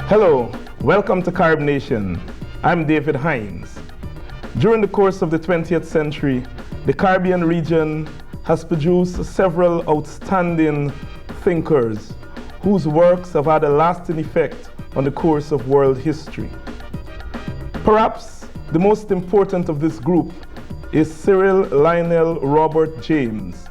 Hello, welcome to Carib Nation. I'm David Hines. During the course of the 20th century, the Caribbean region has produced several outstanding thinkers whose works have had a lasting effect on the course of world history. Perhaps the most important of this group is Cyril Lionel Robert James,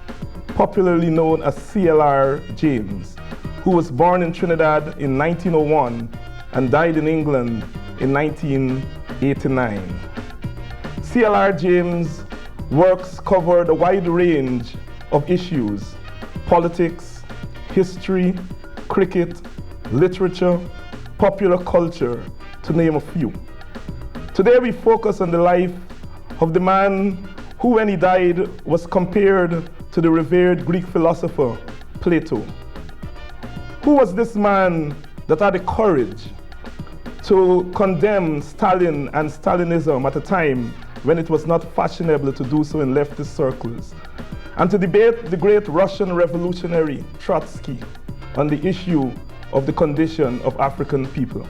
popularly known as CLR James, who was born in Trinidad in 1901 and died in England in 1989. CLR James' works covered a wide range of issues: politics, history, cricket, literature, popular culture, to name a few. Today we focus on the life of the man who, when he died, was compared to the revered Greek philosopher Plato. Who was this man that had the courage to condemn Stalin and Stalinism at a time when it was not fashionable to do so in leftist circles, and to debate the great Russian revolutionary Trotsky on the issue of the condition of African people?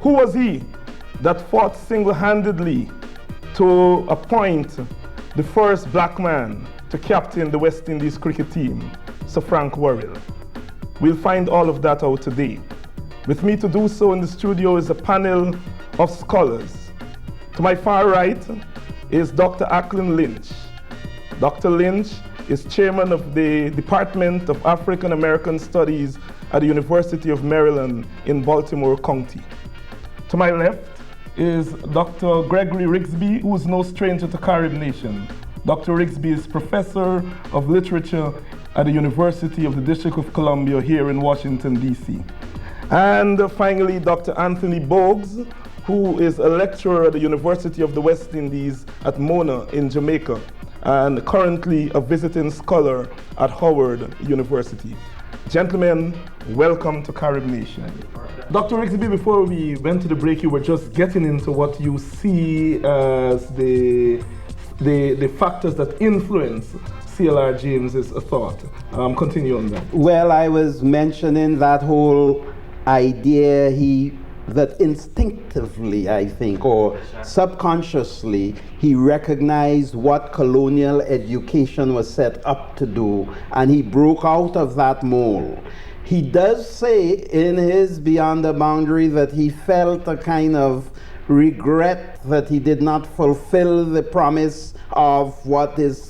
Who was he that fought single-handedly to appoint the first black man to captain the West Indies cricket team, Sir Frank Worrell? We'll find all of that out today. With me to do so in the studio is a panel of scholars. To my far right is Dr. Acklin Lynch. Dr. Lynch is chairman of the Department of African American Studies at the University of Maryland in Baltimore County. To my left is Dr. Gregory Rigsby, who is no stranger to Carib Nation. Dr. Rigsby is professor of literature at the University of the District of Columbia here in Washington, D.C. And finally, Dr. Anthony Boggs, who is a lecturer at the University of the West Indies at Mona in Jamaica, and currently a visiting scholar at Howard University. Gentlemen, welcome to Carib Nation. Dr. Rigsby, before we went to the break, you were just getting into what you see as the factors that influence CLR James's thought. Continue on that. Well, I was mentioning that whole idea that instinctively, I think, or subconsciously, he recognized what colonial education was set up to do, and he broke out of that mold. He does say in his Beyond the Boundary that he felt a kind of regret that he did not fulfill the promise of what his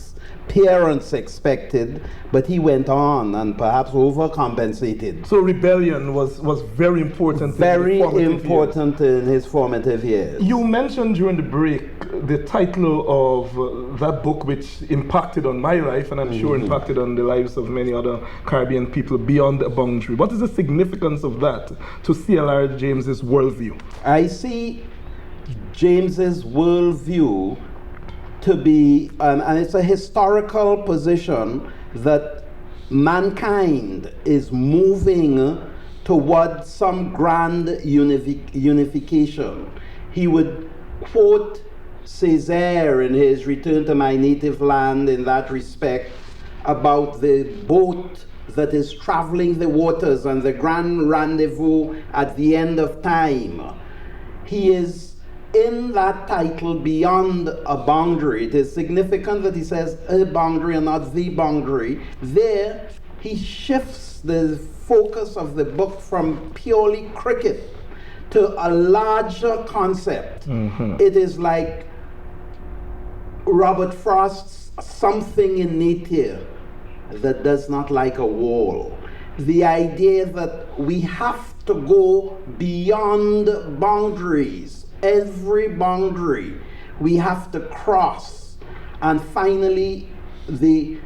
parents expected, but he went on and perhaps overcompensated. So rebellion was very important. Very important in his formative years. You mentioned during the break the title of that book, which impacted on my life, and I'm sure impacted on the lives of many other Caribbean people, Beyond the Boundary. What is the significance of that to CLR James's worldview? I see James's worldview to be, and it's a historical position, that mankind is moving toward some grand unification. He would quote Césaire in his Return to My Native Land in that respect, about the boat that is traveling the waters and the grand rendezvous at the end of time. He is in that title, Beyond a Boundary. It is significant that he says a boundary and not the boundary. There, he shifts the focus of the book from purely cricket to a larger concept. It is like Robert Frost's Something in Nature that does not like a wall. The idea that we have to go beyond boundaries. Every boundary we have to cross. And finally, the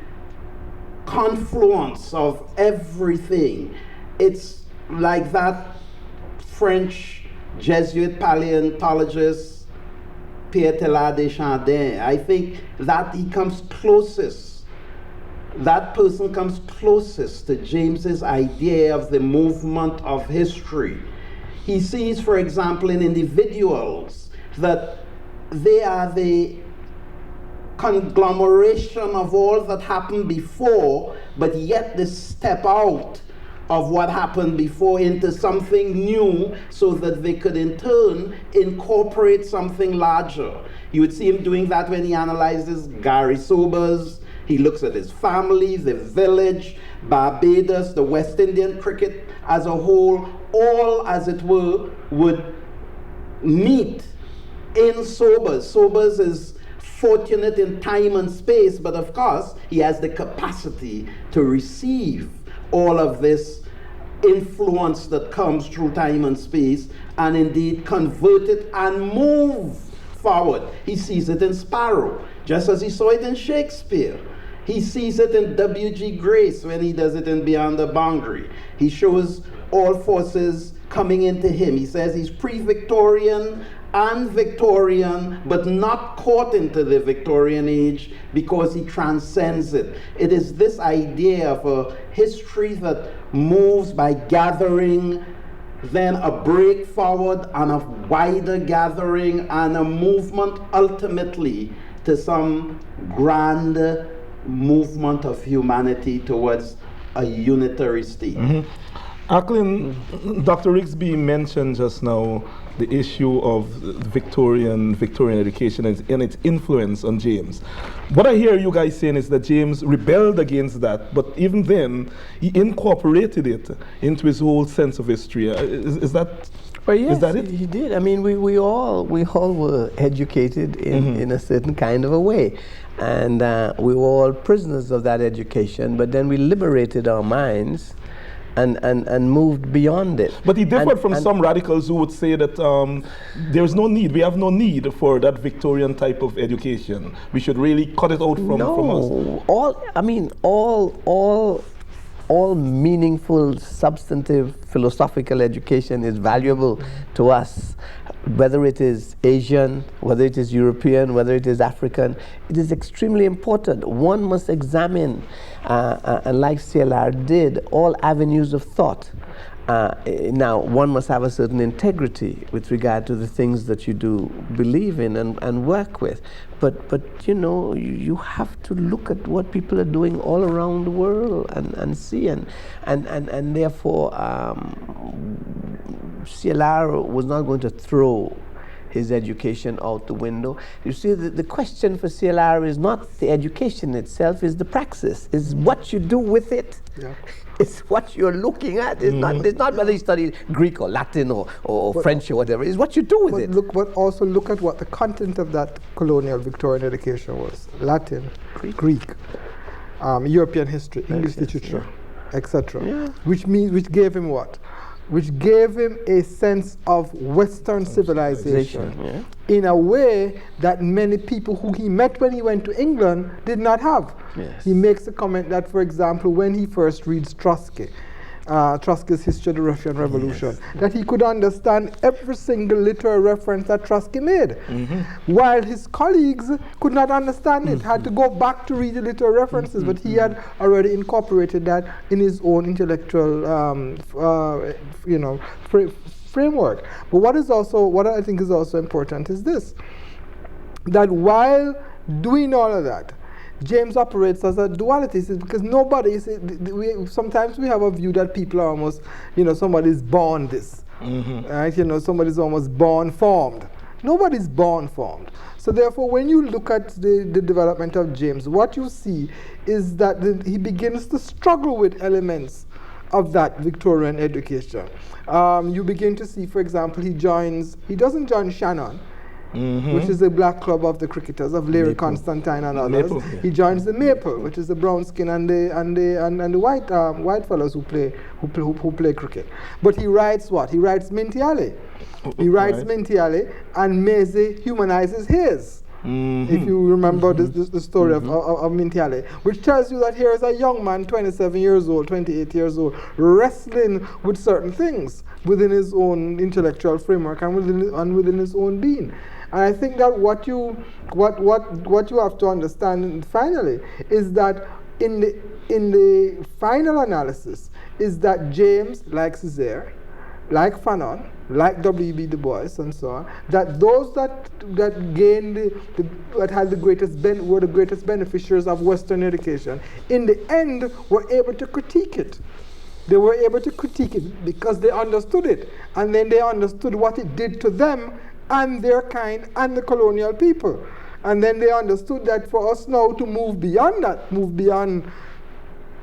confluence of everything. It's like that French Jesuit paleontologist Pierre Teilhard de Chardin. I think that he comes closest, that person comes closest to James's idea of the movement of history. He sees, for example, in individuals that they are the conglomeration of all that happened before, but yet they step out of what happened before into something new so that they could in turn incorporate something larger. You would see him doing that when he analyzes Gary Sobers. He looks at his family, the village, Barbados, the West Indian cricket as a whole, all, as it were, would meet in Sobers. Sobers is fortunate in time and space, but of course, he has the capacity to receive all of this influence that comes through time and space, and indeed convert it and move forward. He sees it in Sparrow, just as he saw it in Shakespeare. He sees it in W.G. Grace when he does it in Beyond the Boundary. He shows all forces coming into him. He says he's pre-Victorian and Victorian, but not caught into the Victorian age because he transcends it. It is this idea of a history that moves by gathering, then a break forward and a wider gathering and a movement ultimately to some grand movement of humanity towards a unitary state. Acklin, Dr. Rigsby mentioned just now the issue of Victorian education and its influence on James. What I hear you guys saying is that James rebelled against that, but even then, he incorporated it into his whole sense of history. Is that? Well, yes, is that it? He did. I mean, we all were educated in a certain kind of a way, and we were all prisoners of that education. But then we liberated our minds and moved beyond it. But he differed from some radicals who would say that there's no need, we have no need for that Victorian type of education. We should really cut it out from us. All meaningful, substantive, philosophical education is valuable to us, whether it is Asian, whether it is European, whether it is African. It is extremely important. One must examine, and like CLR did, all avenues of thought. Now, one must have a certain integrity with regard to the things that you do believe in and work with. But you know, you have to look at what people are doing all around the world and see. And therefore, CLR was not going to throw his education out the window. You see, the question for CLR is not the education itself, is the praxis, is what you do with it. Yeah. It's what you're looking at. It's not whether you study Greek or Latin or French or whatever. It's what you do with it. But also look at what the content of that colonial Victorian education was. Latin, Greek, European history, English literature, etc. Yeah. Which gave him what? Which gave him a sense of Western civilization in a way that many people who he met when he went to England did not have. Yes. He makes a comment that, for example, when he first reads Trotsky, Trotsky's History of the Russian Revolution, that he could understand every single literary reference that Trotsky made, while his colleagues could not understand it, had to go back to read the literary references, but he had already incorporated that in his own intellectual framework. But what I think is also important is this, that while doing all of that, James operates as a duality, because nobody, sometimes we have a view that people are almost, somebody's born this, right? Somebody's almost born formed. Nobody's born formed. So therefore, when you look at the development of James, what you see is that he begins to struggle with elements of that Victorian education. You begin to see, for example, he doesn't join Shannon, which is the black club of the cricketers, of Larry Constantine and others. Maple, yeah. He joins the Maple, which is the brown skin and the white fellows who play cricket. But he writes what? He writes Minty Alley. He writes Minty Alley, and Maisie humanizes his. If you remember the story of Minty Alley, which tells you that here is a young man, 27 years old, 28 years old, wrestling with certain things within his own intellectual framework and within his own being. And I think that what you have to understand finally is that in the final analysis is that James, like Césaire, like Fanon, like W.E.B. Du Bois, and so on, that those that gained that had were the greatest beneficiaries of Western education, in the end were able to critique it. they were able to critique it because they understood it, and then they understood what it did to them and their kind and the colonial people. And then they understood that for us now to move beyond that, move beyond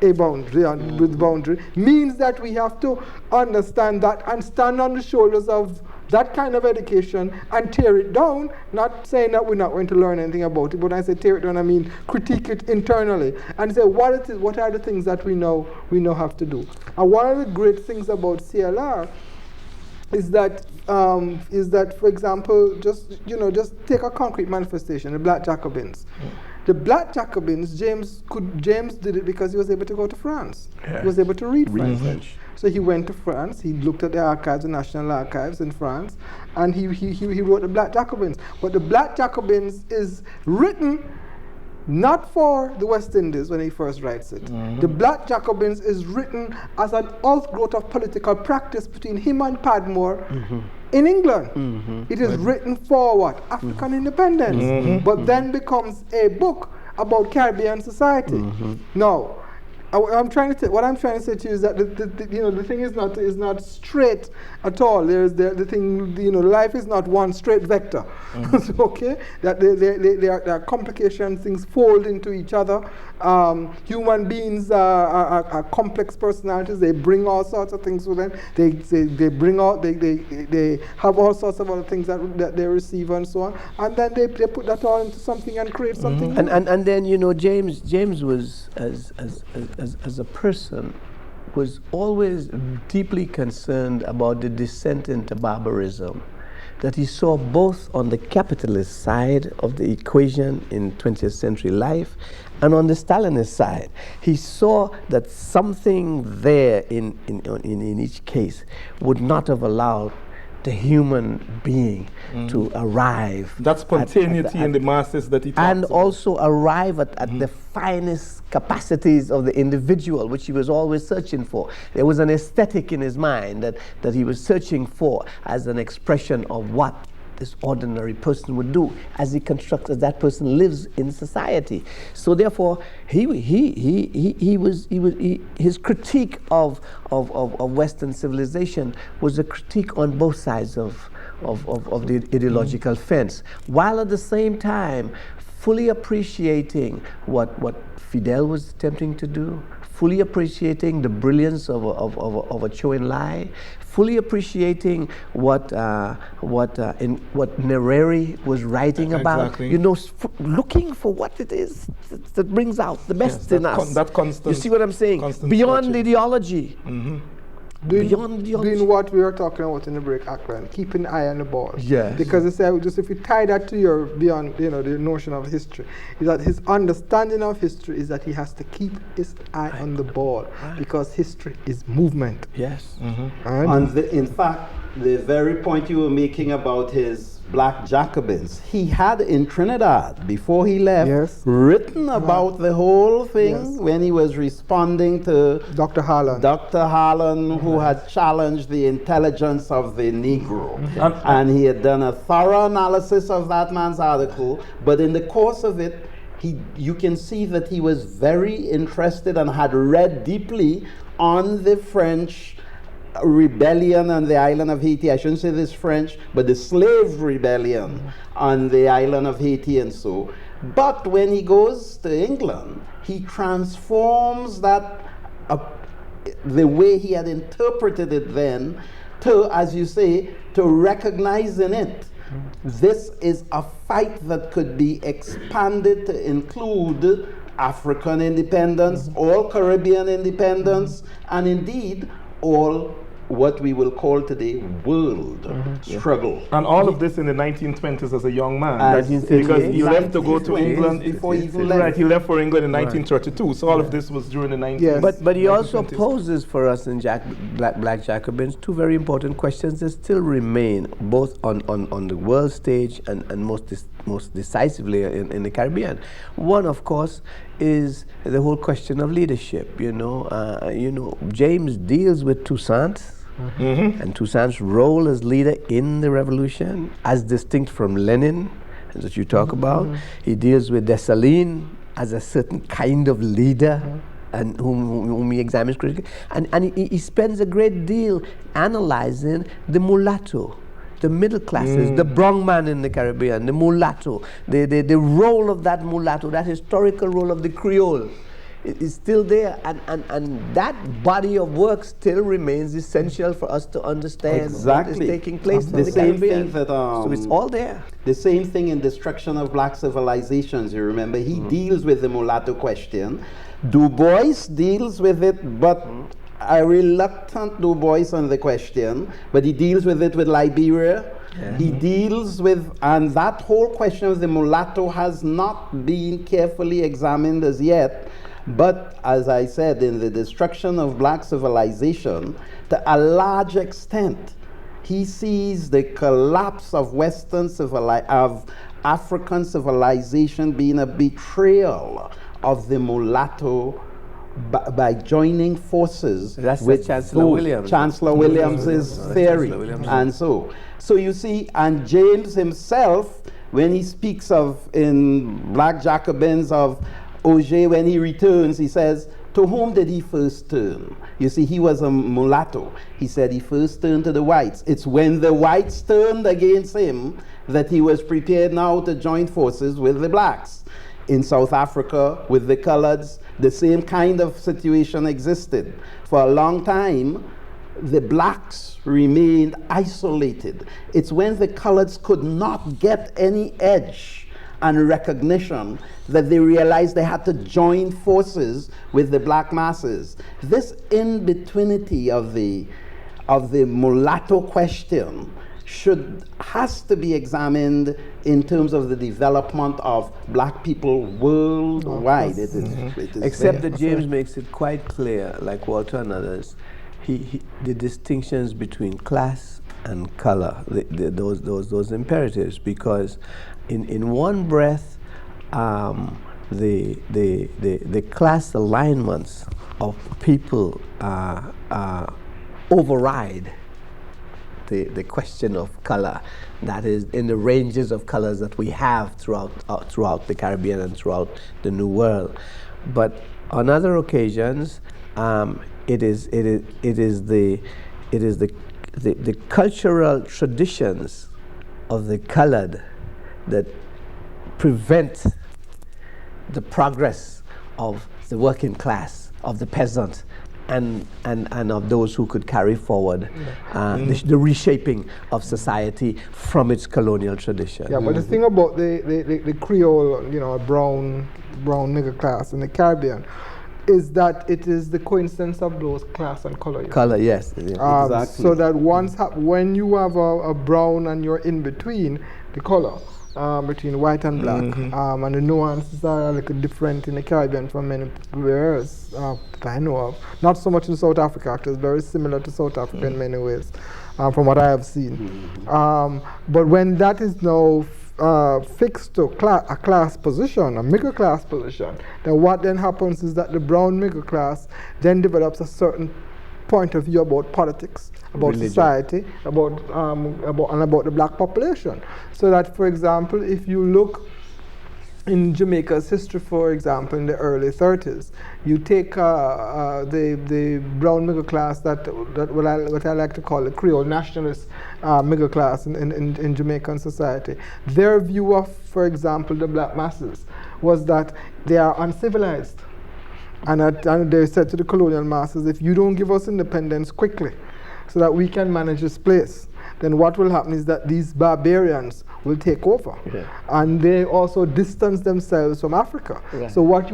a boundary, with boundary, means that we have to understand that and stand on the shoulders of that kind of education and tear it down, not saying that we're not going to learn anything about it, but when I say tear it down, I mean critique it internally and say what are the things that we know have to do. And one of the great things about CLR is that, for example, just take a concrete manifestation, the Black Jacobins. The Black Jacobins, James did it because he was able to go to France. Yeah. He was able to read French. So he went to France, he looked at the archives, the National Archives in France, and he wrote the Black Jacobins. But the Black Jacobins is written not for the West Indies when he first writes it. The Black Jacobins is written as an outgrowth of political practice between him and Padmore in England. It is written for what? African independence. But then becomes a book about Caribbean society. Now, what I'm trying to say to you is that the thing is not straight at all. There's the thing, life is not one straight vector. Okay, that there are complications, things fold into each other. Human beings are complex personalities. They bring all sorts of things with them. They have all sorts of other things that they receive and so on, and then they put that all into something and create something. And then James was as a person was always deeply concerned about the descent into barbarism that he saw both on the capitalist side of the equation in 20th century life and on the Stalinist side. He saw that something there in each case would not have allowed the human being to arrive. That spontaneity in the masses that he talks and about. also arrive at the finest capacities of the individual, which he was always searching for. There was an aesthetic in his mind that he was searching for as an expression of what this ordinary person would do as he constructs, as that person lives in society. So therefore, his critique of Western civilization was a critique on both sides of the ideological fence, while at the same time fully appreciating what Fidel was attempting to do, fully appreciating the brilliance of a Chou Enlai, fully appreciating what Nyerere was writing about, looking for what it is that brings out the best in us. That constant. You see what I'm saying? Beyond ideology. Doing what we were talking about in the break, Aklan, keeping an eye on the ball. Yes. Because if you tie that to your beyond, the notion of history, is that his understanding of history is that he has to keep his eye on the ball, because history is movement. Yes. And in fact, the very point you were making about his Black Jacobins, he had in Trinidad, before he left, written about the whole thing when he was responding to Dr. Harlan, who had challenged the intelligence of the Negro. And he had done a thorough analysis of that man's article, but in the course of it, you can see that he was very interested and had read deeply on the French rebellion on the island of Haiti. I shouldn't say this French, but the slave rebellion on the island of Haiti and so. But when he goes to England, he transforms that, the way he had interpreted it then, to, as you say, to recognize in it. This is a fight that could be expanded to include African independence, all Caribbean independence, and indeed all what we will call today world struggle. And all of this in the 1920s as a young man. Because he left to go to England before he even left. Right, he left for England in 1932. So all of this was during the 1920s. Yes. But he also poses for us in Black Jacobins two very important questions that still remain, both on the world stage and most decisively in the Caribbean. One, of course, is the whole question of leadership. James deals with Toussaint and Toussaint's role as leader in the revolution, as distinct from Lenin, as you talk about. He deals with Dessalines as a certain kind of leader and whom he examines critically. And he spends a great deal analyzing the mulatto, the middle classes, the brown man in the Caribbean, the mulatto, the role of that mulatto, that historical role of the Creole is still there, and that body of work still remains essential for us to understand what is taking place in the Caribbean. So it's all there. The same thing in Destruction of Black Civilizations, you remember, he deals with the mulatto question. Du Bois deals with it, but a reluctant Du Bois on the question, but he deals with it with Liberia. He deals with, and that whole question of the mulatto has not been carefully examined as yet. But as I said, in the Destruction of Black Civilization, to a large extent, he sees the collapse of of African civilization being a betrayal of the mulatto by joining forces with Chancellor Williams. Chancellor Williams's theory. And so you see, and James himself, when he speaks of in Black Jacobins of Auger, when he returns, he says, to whom did he first turn? You see, he was a mulatto. He said he first turned to the whites. It's when the whites turned against him that he was prepared now to join forces with the blacks. In South Africa, with the coloreds, the same kind of situation existed. For a long time, the blacks remained isolated. It's when the coloreds could not get any edge and recognition that they realized they had to join forces with the black masses. This in-betweenity of the mulatto question has to be examined in terms of the development of black people worldwide. Except that James makes it quite clear, like Walter and others, the distinctions between class and color, those imperatives, because in one breath, the class alignments of people override the question of color, that is in the ranges of colors that we have throughout the Caribbean and throughout the New World. But on other occasions, it is the cultural traditions of the colored that prevent the progress of the working class, of the peasant, and of those who could carry forward the reshaping of society from its colonial tradition. Yeah, but the thing about the Creole, a brown middle class in the Caribbean, is that it is the coincidence of those class and color. Color, yes. Exactly. So that when you have a brown and you're in between the color, between white and black, and the nuances are a little different in the Caribbean from many areas that I know of. Not so much in South Africa, actually. It's very similar to South Africa in many ways, from what I have seen. But when that is now fixed to a class position, a middle class position, then what then happens is that the brown middle class then develops a certain point of view about politics, about religion, society, about the black population. So that, for example, if you look in Jamaica's history, for example, in the early 30s, you take the brown middle class, what I like to call the Creole nationalist middle class in Jamaican society. Their view of, for example, the black masses was that they are uncivilized. And they said to the colonial masters, if you don't give us independence quickly so that we can manage this place, then what will happen is that these barbarians will take over. Yeah. And they also distance themselves from Africa. Yeah. So what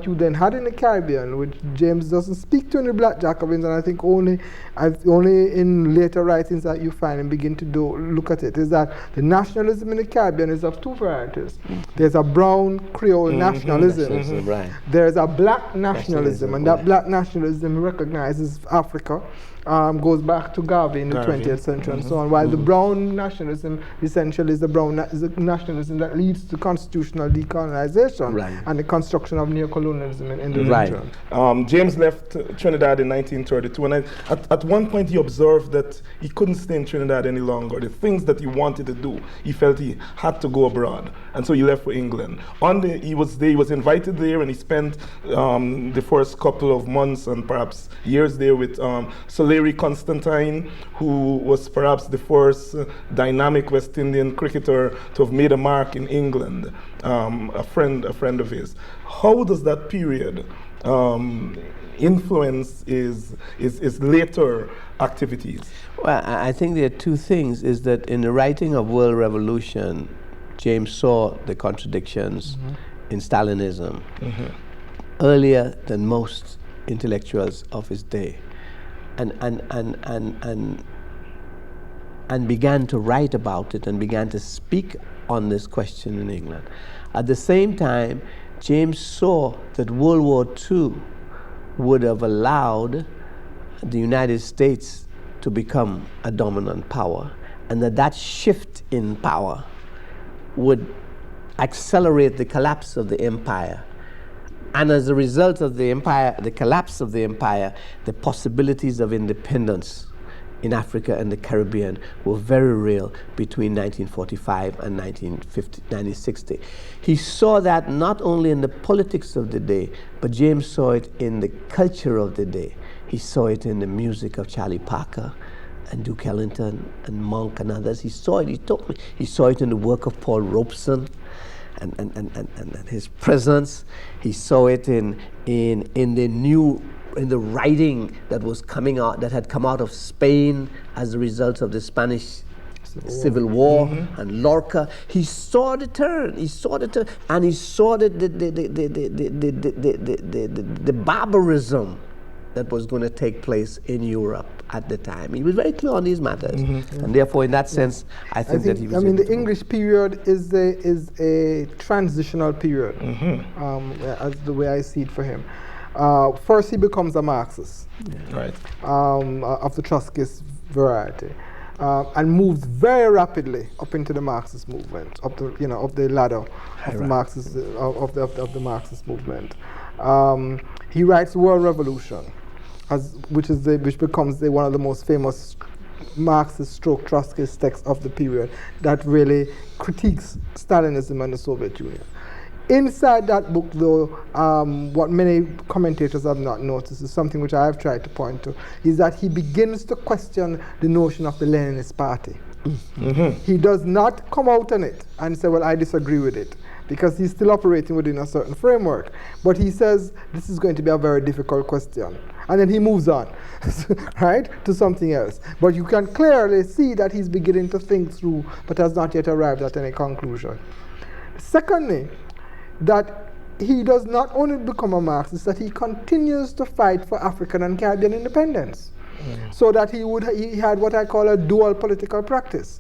you then had in the Caribbean, which James doesn't speak to in the Black Jacobins, and I think only in later writings that you find and begin to look at it, is that the nationalism in the Caribbean is of two varieties. There's a brown Creole nationalism. Right. There's a black nationalism, and that black nationalism recognizes Africa goes back to Garvey in the 20th century and so on, while the brown nationalism essentially is the nationalism that leads to constitutional decolonization and the construction of neocolonialism in the region. James left Trinidad in 1932, and at one point he observed that he couldn't stay in Trinidad any longer. The things that he wanted to do, he felt he had to go abroad, and so he left for England. He was invited there, and he spent the first couple of months and perhaps years there with Larry Constantine, who was perhaps the first dynamic West Indian cricketer to have made a mark in England, a friend of his. How does that period influence his later activities? Well, I think there are two things. Is that in the writing of World Revolution, James saw the contradictions in Stalinism earlier than most intellectuals of his day. And began to write about it and began to speak on this question in England. At the same time, James saw that World War II would have allowed the United States to become a dominant power, and that shift in power would accelerate the collapse of the empire. And as a result of the empire, the collapse of the empire, the possibilities of independence in Africa and the Caribbean were very real between 1945 and 1960. He saw that not only in the politics of the day, but James saw it in the culture of the day. He saw it in the music of Charlie Parker and Duke Ellington and Monk and others. He saw it, he told me, he saw it in the work of Paul Robeson and his presence. He saw it in the writing that was coming out, that had come out of Spain as a result of the Spanish Civil War and Lorca. He saw the turn, and he saw the barbarism that was going to take place in Europe at the time. He was very clear on these matters, and therefore, in that sense, I think that he was. I mean, the English period is a transitional period, as the way I see it for him. First, he becomes a Marxist, of the Trotskyist variety, and moves very rapidly up into the Marxist movement, up the ladder of the Marxist of the Marxist movement. He writes World Revolution, which becomes one of the most famous Marxist / Trotskyist texts of the period that really critiques Stalinism and the Soviet Union. Inside that book, though, what many commentators have not noticed is something which I have tried to point to, is that he begins to question the notion of the Leninist Party. He does not come out on it and say, well, I disagree with it, because he's still operating within a certain framework. But he says, this is going to be a very difficult question. And then he moves on, right, to something else. But you can clearly see that he's beginning to think through, but has not yet arrived at any conclusion. Secondly, that he does not only become a Marxist, that he continues to fight for African and Caribbean independence. So that he had what I call a dual political practice.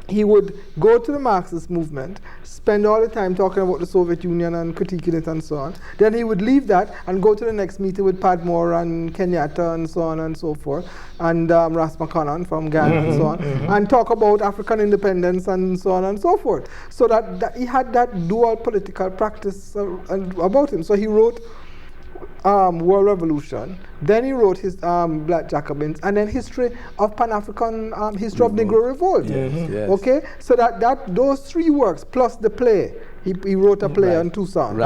He would go to the Marxist movement, spend all the time talking about the Soviet Union and critiquing it and so on. Then he would leave that and go to the next meeting with Padmore and Kenyatta and so on and so forth, and Ras McConnell from Ghana and so on, and talk about African independence and so on and so forth. So that he had that dual political practice about him. So he wrote World Revolution, then he wrote his Black Jacobins, and then history of Pan-African, history of Negro Revolt. Okay, so that those three works plus the play. He wrote a play on Toussaint.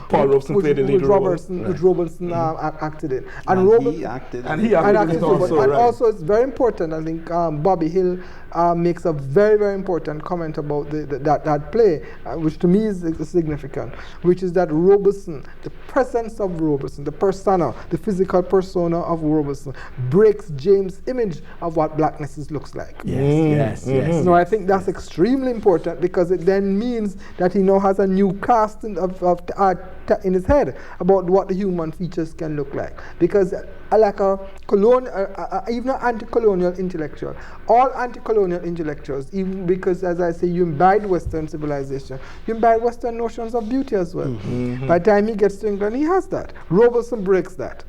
Paul Robeson played the lead role. Which Robertson acted in. He acted in also. And also, it's very important, I think Bobby Hill makes a very, very important comment about that play, which to me is significant, which is that Robeson, the presence of Robeson, the persona, the physical persona of Robeson, breaks James' image of what blackness looks like. Yes. No, I think that's extremely important, because it then means that he now has a new cast in his head about what the human features can look like. Because like a colonial, even an anti-colonial intellectual, all anti-colonial intellectuals, even because, as I say, you imbibe Western civilization, you imbibe Western notions of beauty as well. By the time he gets to England, he has that. Robeson breaks that.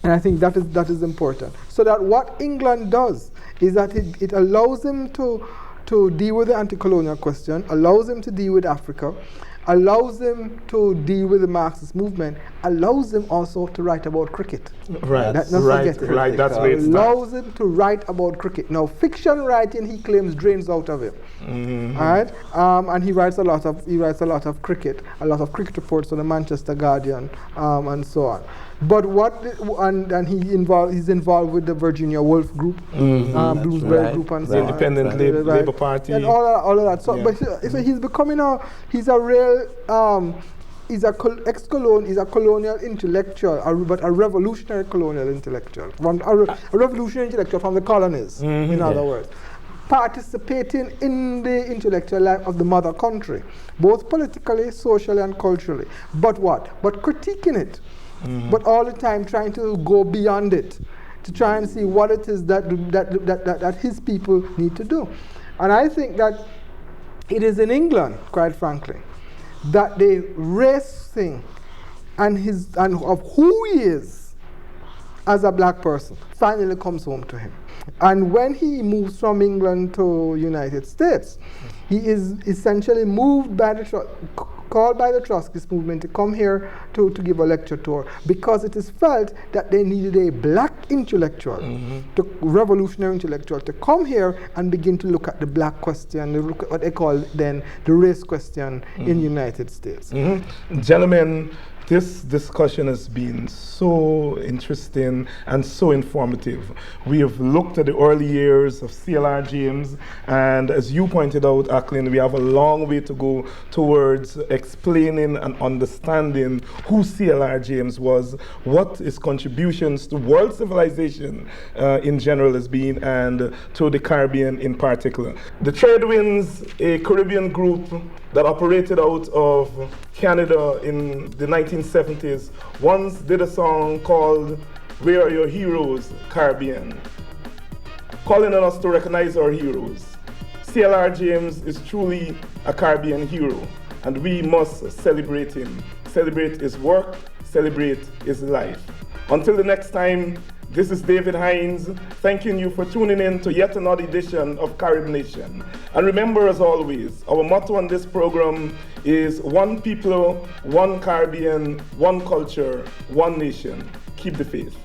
And I think that is important. So that what England does is that it allows him to deal with the anti-colonial question, allows him to deal with Africa, allows him to deal with the Marxist movement, allows him also to write about cricket. Right, Not right, forget it. right. That's where it allows him to write about cricket. Now, fiction writing, he claims, drains out of him. Mm-hmm. All right, and he writes a lot of cricket, a lot of cricket reports on the Manchester Guardian, and so on. But he's involved with the Virginia Woolf Group, Bloomsbury Group, and so on. Independent Labour Party, and all of that. So, but so he's becoming he's a real. He's a colonial intellectual, but a revolutionary colonial intellectual, a revolutionary intellectual from the colonies. In other words, participating in the intellectual life of the mother country, both politically, socially, and culturally. But what? But critiquing it. But all the time trying to go beyond it, to try and see what it is that his people need to do. And I think that it is in England, quite frankly, that the race thing and of who he is as a black person finally comes home to him. And when he moves from England to United States, he is essentially moved by called by the Trotskyist movement to come here to give a lecture tour, because it is felt that they needed a black intellectual, revolutionary intellectual, to come here and begin to look at the black question, look at what they call then the race question in the United States. Gentlemen, this discussion has been so interesting and so informative. We have looked at the early years of CLR James, and as you pointed out, Acklin, we have a long way to go towards explaining and understanding who CLR James was, what his contributions to world civilization in general has been, and to the Caribbean in particular. The Tradewinds, a Caribbean group that operated out of Canada in the 1970s, once did a song called "Where Are Your Heroes, Caribbean?" calling on us to recognize our heroes. CLR James is truly a Caribbean hero, and we must celebrate him, celebrate his work, celebrate his life. Until the next time, this is David Hines, thanking you for tuning in to yet another edition of Carib Nation. And remember, as always, our motto on this program is one people, one Caribbean, one culture, one nation. Keep the faith.